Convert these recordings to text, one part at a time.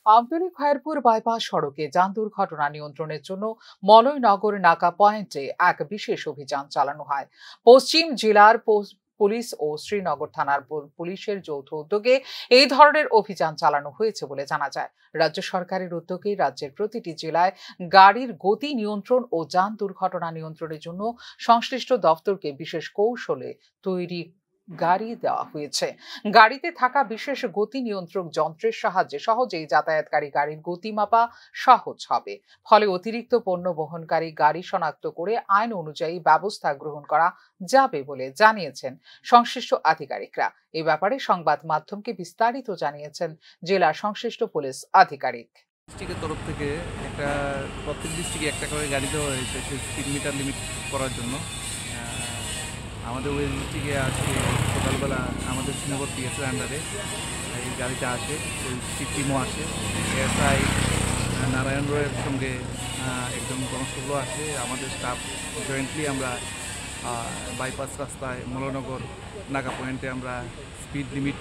Amtali Khayerpur bypass সড়কে যান দুর্ঘটনা নিয়ন্ত্রণের জন্য মলয়নগর নাকা পয়েন্টে এক বিশেষ অভিযান চালানো হয়। পশ্চিম জেলার পুলিশ ও শ্রীনগর থানার পুলিশের যৌথ উদ্যোগে এই ধরনের অভিযান চালানো হয়েছে বলে জানা যায়। রাজ্য সরকারের উদ্যোগে রাজ্যের প্রতিটি জেলায় গাড়ির গতি নিয়ন্ত্রণ ও যান দুর্ঘটনা নিয়ন্ত্রণের জন্য সংশ্লিষ্ট দপ্তরকে বিশেষ কৌশলে তৈরি গাড়ি দেওয়া হয়েছে। গাড়িতে থাকা বিশেষ গতি নিয়ন্ত্রক যন্ত্রের সাহায্যে সহজেই যাতায়াতকারী গাড়ির গতি মাপা সহজ হবে। ফলে অতিরিক্ত পণ্য বহনকারী গাড়ি শনাক্ত করে আইন অনুযায়ী ব্যবস্থা গ্রহণ করা যাবে বলে জানিয়েছেন সংশ্লিষ্ট আধিকারিকরা। এ ব্যাপারে সংবাদ মাধ্যমকে বিস্তারিত জানিয়েছেন জেলা সংশ্লিষ্ট পুলিশ আধিকারিক। ডিস্ট্রিক্টের তরফ থেকে প্রত্যেক ডিস্ট্রিক্টে একটা করে গাড়ি দেওয়া হয়েছে সেই স্পিড মিটার লিমিট করার জন্য। আমাদের ওই ডিস্ট্রিক্টে আজকে সকালবেলা আমাদের শ্রীনগর পিএসের আন্ডারে এই গাড়িটা আসে, ওই টিমও আসে, এসআই নারায়ণ রয়ের সঙ্গে একজন কনস্টেবলও আসে। আমাদের স্টাফ জয়েন্টলি আমরা বাইপাস রাস্তায় মলনগর নাকা পয়েন্টে আমরা স্পিড লিমিট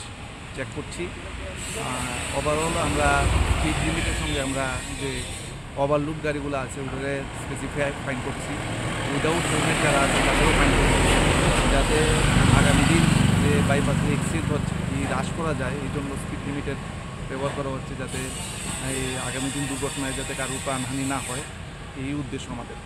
চেক করছি। ওভারঅল আমরা স্পিড লিমিটের সঙ্গে আমরা যে ওভারলুক গাড়িগুলো আছে ওগুলো স্পেসিফাই ফাইন করছি, উইদাউট হেলমেট যারা আছে তাদেরও ফাইন করছি, যাতে আগামী দিন যে বাইপাসে এক্সিডেন্ট হচ্ছে এই হ্রাস করা যায়। এই জন্য স্পিড লিমিটের ব্যবহার করা হচ্ছে, যাতে এই আগামী দিন দুর্ঘটনায় যাতে কারোর প্রাণহানি না হয়, এই উদ্দেশ্য আমাদের।